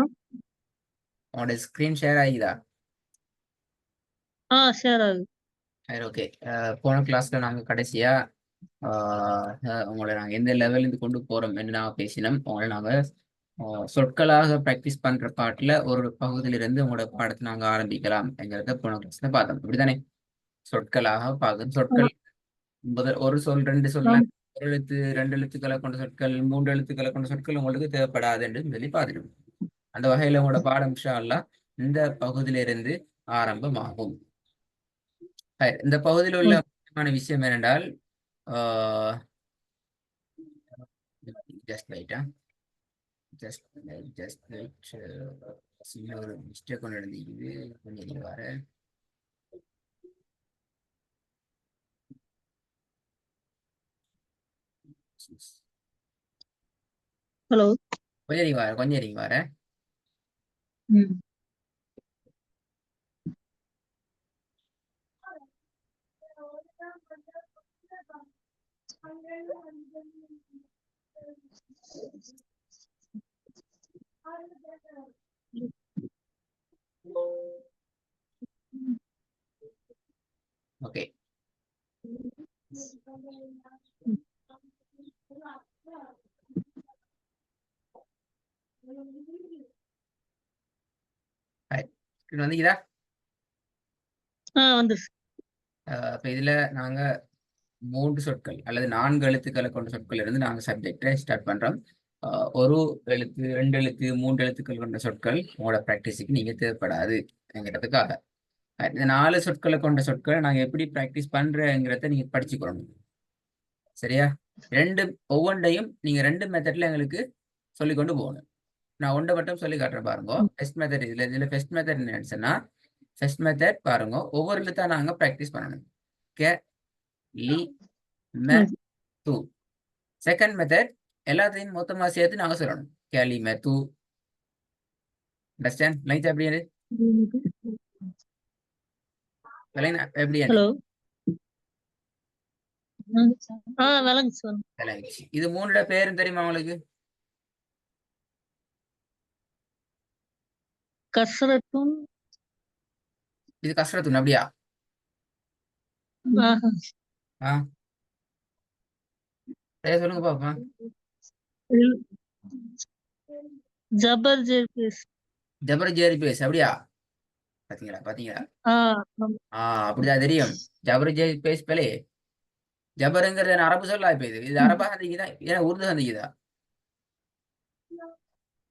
உங்களோட screen share ஆகிதா? Share ஆகுது. சரி, ஓகே. போன கிளாஸ்ல நாங்க கடைசியா உங்களை நாங்க எந்த லெவலுக்கு கொண்டு போறோம் என்று நாங்க பேசினோம். உங்களை நாங்க சொற்களாக ப்ராக்டிஸ் பண்ற பாட்டுல ஒரு பகுதியிலிருந்து உங்களோட பாடத்தை நாங்க ஆரம்பிக்கலாம் என்கிறத போன கிளாஸ்ல பார்த்தோம். இப்படித்தானே? சொற்களாக பார்க்கணும். சொற்கள் முதல் ஒரு சொல், ரெண்டு சொல்ல, ஒரு எழுத்து, ரெண்டு எழுத்துக்களை கொண்ட சொற்கள், மூன்று எழுத்துக்களை கொண்ட சொற்கள் உங்களுக்கு தேவைப்படாது என்று சொல்லி பார்த்துடும். அந்த வகையில உங்களோட பாடம் இன்ஷா அல்லாஹ் இந்த பகுதியிலிருந்து ஆரம்பமாகும். இந்த பகுதியில் உள்ள முக்கியமான விஷயம் என்னென்றால், ஜஸ்ட் ரைட்டா ஜஸ்ட் ஜஸ்ட் ரைட் சின்ன ஒரு மிஸ்டேக் ஒன்று எழுதிக்குது. கொஞ்சம் வர ஹலோ, கொஞ்சம் இறங்கி வர ஓகே. வந்துக்குதா? வந்துருச்சு. அப்ப இதுல நாங்க மூன்று சொற்கள் அல்லது நான்கு எழுத்துக்களை கொண்ட சொற்கள் இருந்து நாங்க சப்ஜெக்டை ஸ்டார்ட் பண்றோம். ஒரு எழுத்து, ரெண்டு எழுத்து, மூன்று எழுத்துக்கள் கொண்ட சொற்கள் உங்களோட ப்ராக்டிஸுக்கு நீங்க தேவைப்படாது என்கிறதுக்காக. இந்த நாலு சொற்களை கொண்ட சொற்களை நாங்க எப்படி ப்ராக்டிஸ் பண்றோங்கிறத நீங்க படிச்சுக்கணும். சரியா? ஒவ்வொன்றையும் நீங்க ரெண்டு மெத்தட்ல எங்களுக்கு சொல்லி கொண்டு போகணும். நான் ஒன்றை மட்டும் சொல்லி காட்டுறேன் பாருங்க. ஃபர்ஸ்ட் மெத்தட் இதுல ஃபர்ஸ்ட் மெத்தட் என்னன்னா, ஃபர்ஸ்ட் மெத்தட் பாருங்க, ஒவ்வொரு எழுத்தா நாங்க ப்ராக்டிஸ் பண்ணணும். கே, லி, மெ, து. செகண்ட் மெத்தட் எல்லாத்தையும் மொத்தமா சேர்த்து நாங்க சொல்லணும். கேலி, மெ, து. அண்டர்ஸ்டாண்ட்? லைட் எப்படி எப்படி? ஹலோ, இது மூணோட பேரும் தெரியுமா உங்களுக்கு? கஸ்ரத்துன். இது கஸ்ரத்துன் அப்படியா? சொல்லுங்க பாப்பா. ஜபர் ஜெர்பேஸ். ஜபர் ஜெர்பேஸ் அப்படியா? பாத்தீங்களா? அப்படிதான் தெரியும். ஜபர் ஜெர்பேஸ் பிள்ளை. ஜபருங்கிறது அரபு சொல்லா? இப்ப இது அரபா சந்திக்குதா ஏன்னா உருது சந்திக்குதா?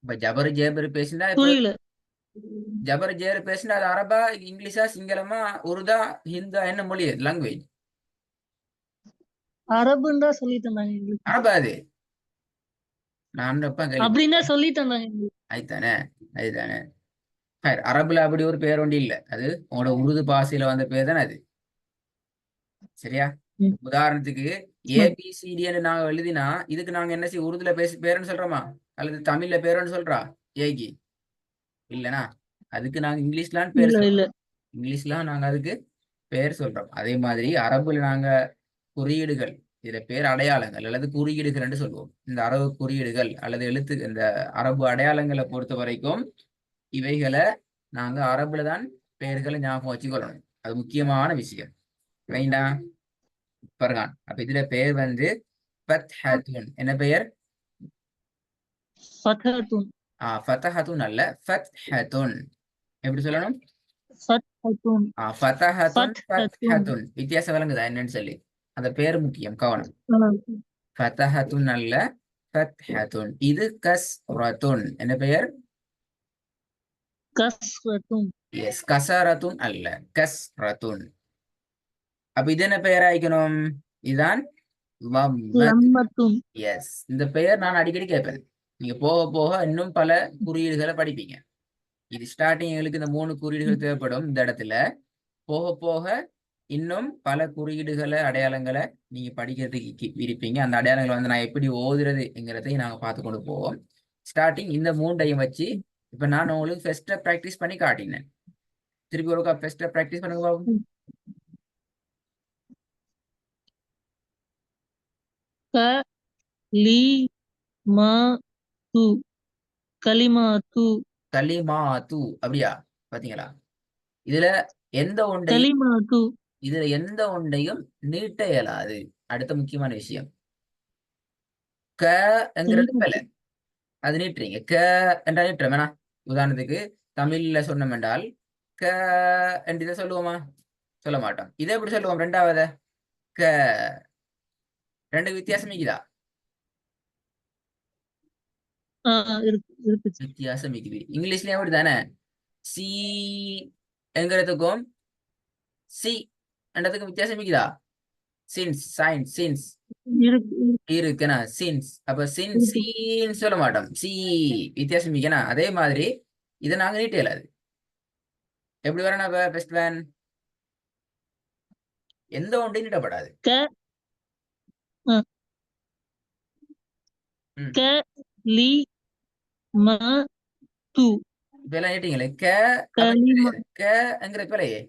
இப்ப ஜபர் ஜேபர் பேசினா ஜபர் ஜேர் பேசினா அது அரபா, இங்கிலீஷா, சிங்களமா, உருதா, ஹிந்தா, என்ன மொழி? லாங்குவேஜ் அரபுன்னு தான் சொல்லி தந்தாங்க. அரபா அது? நான் அப்படின்னா சொல்லி தந்தாங்க. அதுதானே. அரபுல அப்படி ஒரு பேர் ஒன்று இல்லை. அது உங்களோட உருது பாசையில வந்த பேர் தானே அது. சரியா? உதாரணத்துக்கு ஏபிசிடின்னு நாங்க எழுதினா இதுக்கு நாங்க என்ன செய்ய, உருதுல பேருன்னு சொல்றோமா அல்லது தமிழ்ல பேருன்னு சொல்றா ஏகி? இல்லனா அதுக்கு நாங்க இங்கிலீஷ்லாம் பேர் சொல்றோம். இங்கிலீஷ்லாம் நாங்க அதுக்கு பேர் சொல்றோம். அதே மாதிரி அரபுல நாங்க குறியீடுகள், இதுல பேர் அடையாளங்கள் அல்லது குறியீடுகள் என்று சொல்லுவோம். இந்த அரபு குறியீடுகள் அல்லது இந்த அரபு அடையாளங்களை பொறுத்த வரைக்கும் இவைகளை நாங்க அரபுல தான் பெயர்களை ஞாபகம் வச்சுக்கொள்ளணும். அது முக்கியமான விஷயம். வேண்டாம் பர்கான். அப்ப இதுல பெயர் வந்து ஃபத்ஹத்துன். என்ன பெயர்? ஃபத்ஹத்துன். ஃபத்ஹத்துன் அல்ல, ஃபத்ஹத்துன். எப்படி சொல்லணும்? ஃபத்ஹத்துன். ஃபத்ஹத்துன், ஃபத்ஹத்துன். வித்தியாசம் விளங்குதா என்னன்னு சொல்லி? அந்த பேர் முக்கியம், கவனம். ஃபத்ஹத்துன் அல்ல, ஃபத்ஹத்துன். இது கஸ்ரத்துன். என்ன பெயர்? கஸ்ரத்துன். எஸ், கஸரத்துன் அல்ல, கஸ்ரத்துன். அப்ப இது என்ன பெயர் ஆயிக்கணும்? இதுதான் எஸ். இந்த பெயர் நான் அடிக்கடி கேட்பேன். நீங்க போக போக இன்னும் பல குறியீடுகளை படிப்பீங்க. இது ஸ்டார்டிங் எங்களுக்கு இந்த 3 குறியீடுகள் தேவைப்படும். இந்த இடத்துல போக போக இன்னும் பல குறியீடுகளை, அடையாளங்களை நீங்க படிக்கிறதுக்கு இருப்பீங்க. அந்த அடையாளங்களை வந்து நான் எப்படி ஓதுறதுங்கிறதையும் நாங்க பார்த்து கொண்டு போவோம். ஸ்டார்டிங் இந்த 3ஐயும் வச்சு இப்ப நான் உங்களுக்கு ஃபர்ஸ்ட் ப்ராக்டிஸ் பண்ணி காட்டினேன். திருப்பி ஒருக்கா ஃபர்ஸ்ட் ப்ராக்டிஸ் பண்ணுங்க பாப்போம். கலிமாத்து. கலிமாத்து. கலிமாத்து அப்படியா? பாத்தீங்களா? இதுல எந்த ஒன்றையும் கலிமாத்து. நீட்ட இயலாது. அடுத்த முக்கியமான விஷயம், க என்கிறது பிழை. கலிமாத்து. அது நீட்டுறீங்க. க என்றால் நீட்டுறோம் வேணா. உதாரணத்துக்கு தமிழ்ல சொன்னோம் என்றால் க என்று இதை சொல்லுவோமா? சொல்ல மாட்டோம். இதை எப்படி சொல்லுவோம்? ரெண்டாவது க. ரெண்டு வித்தியாசம் இருக்குதா? இருக்கு. வித்தியாசம் இருக்குது. இங்கிலீஷ்லயும் அப்படி தானே? சி என்கிறதுக்கும் சி என்றதுக்கும் வித்தியாசம் இருக்குதா? சின்ஸ், சைன், சின்ஸ் இருக்கு. இருக்குண்ணா. சின்ஸ். அப்ப சின் இருக்கு. சீன்னு சொல்ல மாட்டோம். சி வித்தியாசம் இருக்குண்ணா. அதே மாதிரி இதை நாங்க நீட்ட இயலாது. எப்படி வரணும்? பெஸ்ட் வேன் எந்த ஒன்றையும் நீட்டப்படாது. க ஆ, ம். க லி ம து. இப்ப எல்லாம் நீட்டீங்களே. க அப்ப கலிமா. க என்கிற பிழையே.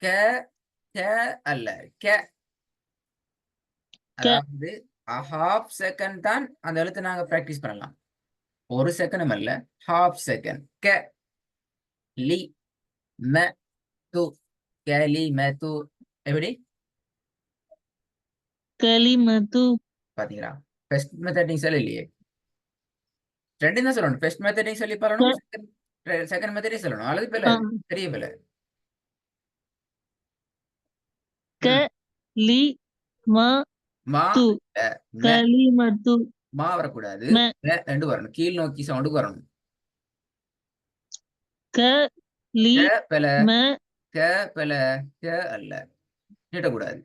க க அல்ல, க. க அதாவது ஹாஃப் செகண்ட் தான் அந்த எழுத்தை நாங்க பிராக்டிஸ் பண்ணலாம். ஒரு செகண்டும் அல்ல, ஹாஃப் செகண்ட். க லி ம து. கலி ம து. எப்படி? கலிமத்து. பாத்தீங்களா? ஃபர்ஸ்ட் மெத்தட் நீங்க சொல்லலையே. ரெண்டும் தான் சொல்லணும். ஃபர்ஸ்ட் மெத்தடையும் சொல்லி க பழகணும், செகண்ட் மெத்தடையும் சொல்லணும். அல்லது பிள்ளை, ஆ, பெரிய பிள்ளை. க ம். லி ம மா து. ம. கலிமத்து. மா வரக்கூடாது, ம ரெண்டு வரணும். கீழ் நோக்கி சவுண்டுக்கு வரணும். க லி க பிள்ளை, ம க பிள்ளை, க அல்ல. நீட்டக்கூடாது.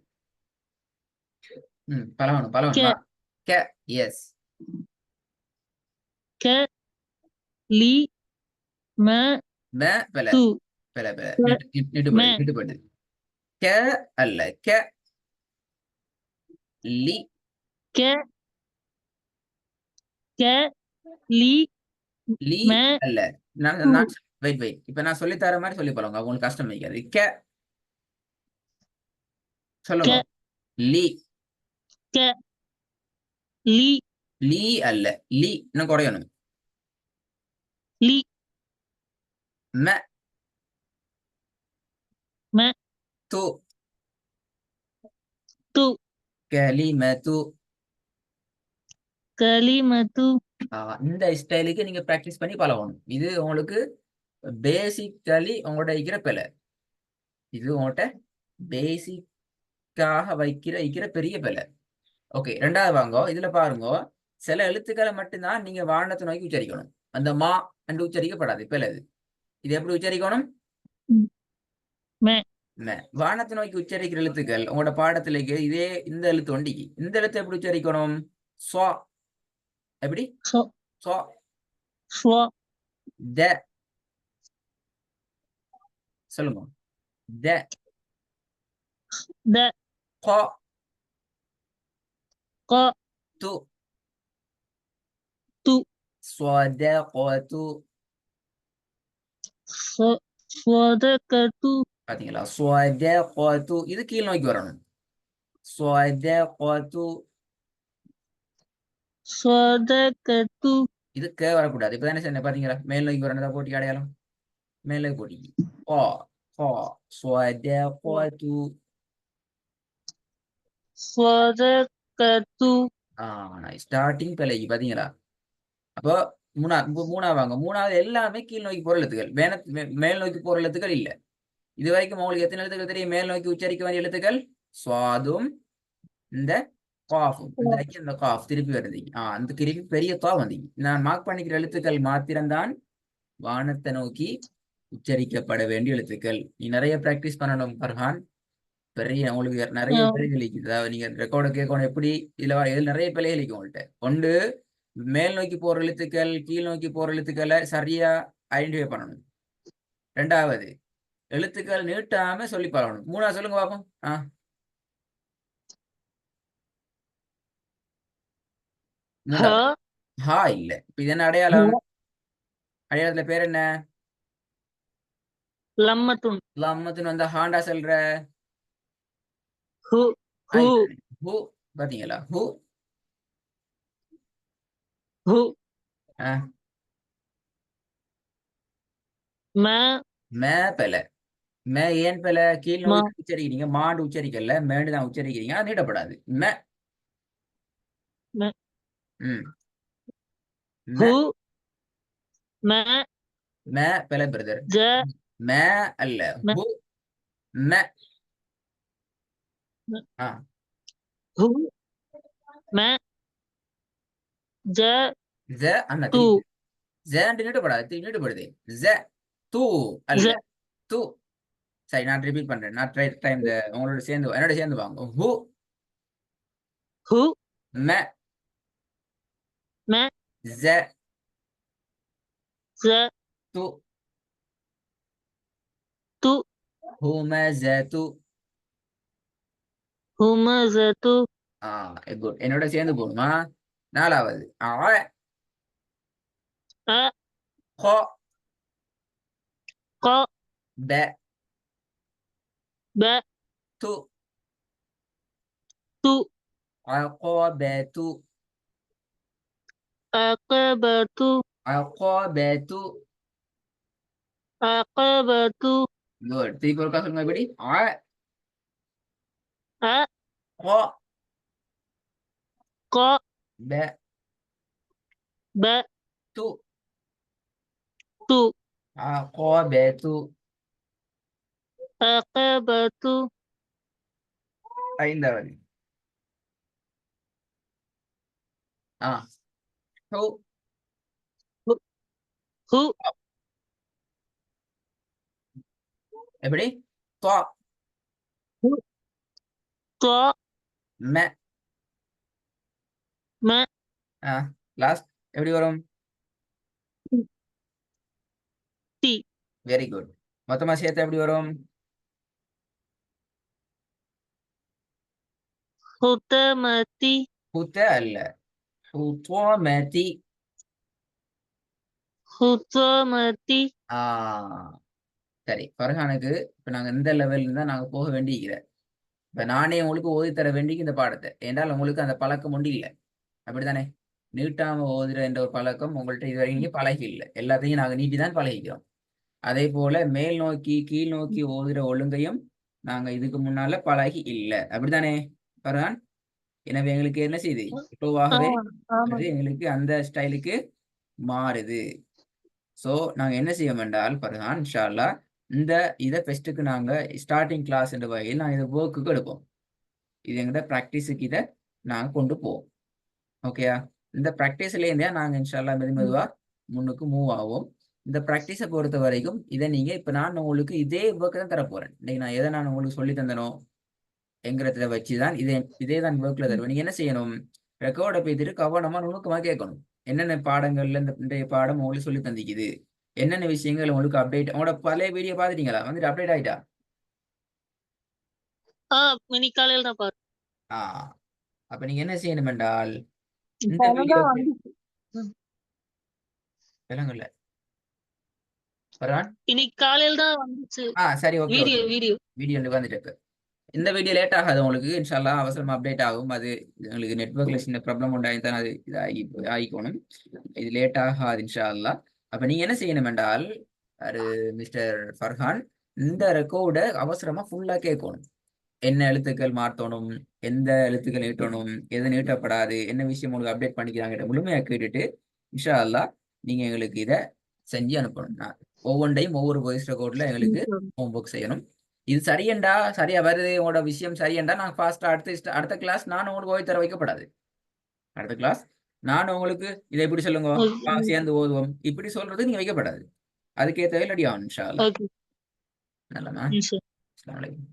பழகணும் பழகணும். க வா. க. எஸ். க லி ம ம பிள்ளை, து. பிள்ளை பிள்ளை. க ம நீட்டுப்படுது. க அல்ல, க. லி க க லி லி ம அல்ல. நான் து. நான் வெயிட் வெயிட். இப்ப நான் சொல்லி தர மாதிரி சொல்லி பழங்க. உங்களுக்கு கஷ்டம் வைக்காது. க சொல்லுங்க. க லி. க லி லீ அல்ல, லி இன்னும் குறையணும். லி ம ம து. து. கலிமது. கலிமத்து. இந்த ஸ்டைலுக்கு நீங்க பிராக்டிஸ் பண்ணி பழகணும். இது உங்களுக்கு பேசிக்கலி உங்களோட இருக்கிற பிழை. இது உங்கள்கிட்ட பேசிக்காக வைக்கிற பெரிய பிழை. ஓகே, ரெண்டாவது வாங்க. இதுல பாருங்க, சில எழுத்துக்களை மட்டும்தான் நீங்க வானத்தை நோக்கி உச்சரிக்கணும். அந்த மா என்று உச்சரிக்கப்படாது, பிழை இது. இது எப்படி உச்சரிக்கணும்? ம வானத்தை நோக்கி உச்சரிக்கிற எழுத்துக்கள் உங்களோட பாடத்துல இதே. இந்த எழுத்து ஒண்டிக்கு இந்த எழுத்து எப்படி உச்சரிக்கணும்? ஸ்வா. எப்படி? சொ ஸ்வா. ஸ்வ த. சொல்லுங்க. த. த க. க து. து. ஸ்வதகது. சொ ஸ்வதகது. பாத்தீங்களா? ஸ்வதகது. இது கீழ் நோக்கி வரணும். ஸ்வதகது. ஸ்வதகது. இது க வரக்கூடாது. இப்பதானே சொன்னேன், பாத்தீங்களா? மேல் நோக்கி வரணும் போட்டி அடையாளம். மேல் நோக்கி போட்டி. க க ஸ்வதகது. ஸ்வதகது. ஸ்டார்டிங் பிழைக்கு பாத்தீங்களா? அப்போ மூணாவது வாங்க. மூணாவது எல்லாமே கீழ் நோக்கி போற எழுத்துக்கள். மேல் நோக்கி போற எழுத்துக்கள் இல்ல. இது வரைக்கும் உங்களுக்கு எத்தனை எழுத்துக்கள் தெரியும்? மேல் நோக்கி உச்சரிக்க வேண்டிய எழுத்துக்கள் சுவாதும் இந்த காஃபும். இந்த காஃப் திருப்பி வருது. அந்த திருப்பி பெரிய கா வந்தீங்க. நான் மார்க் பண்ணிக்கிற எழுத்துக்கள் மாத்திரம்தான் வானத்தை நோக்கி உச்சரிக்கப்பட வேண்டிய எழுத்துக்கள். நீ நிறைய பிராக்டிஸ் பண்ணணும் பர்ஹான். பெரிய உங்களுக்கு நிறைய பிழைகள் இருக்குது. அதாவது நீங்க ரெக்கார்டை கேட்கணும். எப்படி இதுல நிறைய பிழைகள் இருக்கு உங்கள்கிட்ட. ஒன்று, மேல் நோக்கி போற எழுத்துக்கள் கீழ் நோக்கி போற எழுத்துக்களை சரியா ஐடென்டிஃபை பண்ணணும். ரெண்டாவது, எழுத்துக்கள் நீட்டாம சொல்லி பழகணும். மூணாவது சொல்லுங்க பாப்போம். ஹ மூணாவது ஹா இல்ல. இப்ப இது என்ன அடையாளம்? அடையாளத்துல பேர் என்ன? லம்மத்துன். லம்மத்துன்னு வந்தா ஹாண்டா சொல்ற. ஹு ஹு ஹூ. பாத்தீங்களா? ஹூ. ஹு ஆ மே மே பெல மே ஏன் பெல கீழ் மா நோக்கி உச்சரிக்கிறீங்க மாண்டு உச்சரிக்கல மேண்டு தான் உச்சரிக்கிறீங்க அது நீட்டப்படாது மே மே ம் மே ஹு மே மே பெல பிரதர் ஜ மே அல்ல மே ஹு மே மே ஆ ஹு மே ஜ ஜ அண்ணா து திருப்பி ஜேண்டு நீட்டப்படாது நீட்டப்படுது ஜ தூ அல்ல ஜ தூ சரி நான் ரிப்பீட் பண்றேன் நான் ட்ரை டைம் உங்களோட சேர்ந்து என்னோட சேர்ந்து வாங்க ஹு ஹு மே மே ஜ ஜ து து ஹுமஸது ஹுமஸது ஆ குட் என்னோட சேர்ந்து போகணுமா நாலாவது ஆ அ கோ க ப ப து து அகோபது அகபது அகோபது அகபது குட் திருப்பி ஒருக்கா சொல்லுங்க எப்படி ஆ அ கோ க ப ப து து அகோபது அகபது ஐந்தாவது ஆ ஹு ஹு ஹு எப்படி தோ ஹு த மெ ம ஆ லாஸ்ட் எப்படி வரும் தி வெரி குட் மொத்தமா சேர்த்து எப்படி வரும் ஹுதமதி ஹுத அல்ல ஹுதோமதி ஹுதமதி ஆ சரி ஃபர்ஹானுக்கு இப்ப நாங்க இந்த லெவல்ல தான் நாங்க போக வேண்டியிருக்கிற இப்ப நானே உங்களுக்கு ஓதி தர வேண்டிய இந்த பாடத்தை என்றால் உங்களுக்கு அந்த பழக்கம் ஒன்று இல்லை அப்படித்தானே நீட்டாம ஓதுற என்ற ஒரு பழக்கம் உங்கள்ட்ட இதுவரைக்கும் நீங்க பழகி இல்லை எல்லாத்தையும் நாங்க நீட்டி தான் பழகிக்கிறோம் அதே போல மேல் நோக்கி கீழ் நோக்கி ஓதுற ஒழுங்கையும் நாங்க இதுக்கு முன்னால பழகி இல்லை அப்படித்தானே ஃபர்ஹான் எனவே எங்களுக்கு என்ன செய்யுது இப்போவாகவே ஆமா அது எங்களுக்கு அந்த ஸ்டைலுக்கு மாறுது ஸோ நாங்க என்ன செய்ய வேண்டால் ஃபர்ஹான் இன்ஷா அல்லாஹ் இந்த இதை ஃபெஸ்ட்டுக்கு நாங்க ஸ்டார்டிங் கிளாஸ் என்ற வகையில் நாங்கள் இதை ஒர்க்குக்கு எடுப்போம் இது எங்கள்கிட்ட ப்ராக்டிஸுக்கு இதை நாங்கள் கொண்டு போவோம் ஓகேயா இந்த ப்ராக்டிஸ்லேருந்தே நாங்கள் இன்ஷால்லா மெதுவாக முன்னுக்கு மூவ் ஆகும் இந்த ப்ராக்டிஸை பொறுத்த வரைக்கும் இதை நீங்கள் இப்போ நான் உங்களுக்கு இதே ஒர்க்கை தான் தரப்போகிறேன் இன்னைக்கு நான் எதை நான் உங்களுக்கு சொல்லி தந்தனோ என்கிறத வச்சு தான் இதே தான் ஒர்க்கில் தருவேன் நீங்கள் என்ன செய்யணும் ரெக்கார்டை பேத்திட்டு கவனமாக நுணுக்கமாக கேட்கணும் என்னென்ன பாடங்கள்ல இந்த பாடம் உங்களுக்கு சொல்லி தந்திக்குது என்னென்ன விஷயங்கள் உங்களுக்கு அப்டேட் உங்களோட பழைய வீடியோ பார்த்துட்டீங்களா வந்துட்டு அப்டேட் ஆகிட்டா இன்னைக்கு காலையில தான் பாரு ஆ அப்ப நீங்க என்ன செய்யணும் என்றால் இந்த வீடியோ விலங்குல வரான் இன்னைக்கு காலையில தான் வந்துச்சு சரி okay video okay video video வந்துட்டு இந்த வீடியோ லேட் ஆகாது உங்களுக்கு இன்ஷால்லா அவசரமா அப்டேட் ஆகும் அது உங்களுக்கு நெட்ஒர்க்ல சின்ன ப்ராப்ளம் உண்டாகி தான் அது ஆகிக்கணும் இது லேட் ஆகாது இன்ஷால்லா அப்ப நீங்க என்ன செய்யணும் என்றால் அது மிஸ்டர் ஃபர்ஹான் இந்த ரெக்கார்டை அவசரமா ஃபுல்லா கேட்கணும் என்ன எழுத்துக்கள் மாற்றணும் எந்த எழுத்துக்கள் நீட்டணும் எது நீட்டப்படாது என்ன விஷயம் உங்களுக்கு அப்டேட் பண்ணிக்கிறாங்க முழுமையாக கேட்டுட்டு இன்ஷா அல்லா நீங்க எங்களுக்கு இதை செஞ்சு அனுப்பணும் ஒவ்வொன்றையும் ஒவ்வொரு வாய்ஸ் ரெக்கார்ட்ல எங்களுக்கு ஹோம்ஒர்க் செய்யணும் இது சரியண்டா சரியா வருது உங்களோட விஷயம் சரியண்டா நான் ஃபாஸ்டா அடுத்த கிளாஸ் நான் உங்களுக்கு ஓய்வு தர வைக்கப்படாது அடுத்த கிளாஸ் நான் உங்களுக்கு இதை எப்படி சொல்லுங்க சேர்ந்து ஓதுவோம் இப்படி சொல்றது நீங்க வைக்கப்படாது அதுக்கேற்ற ரெடி ஆகணும் இன்ஷா அல்லா நல்லமா அஸ்ஸலாமு அலைக்கும்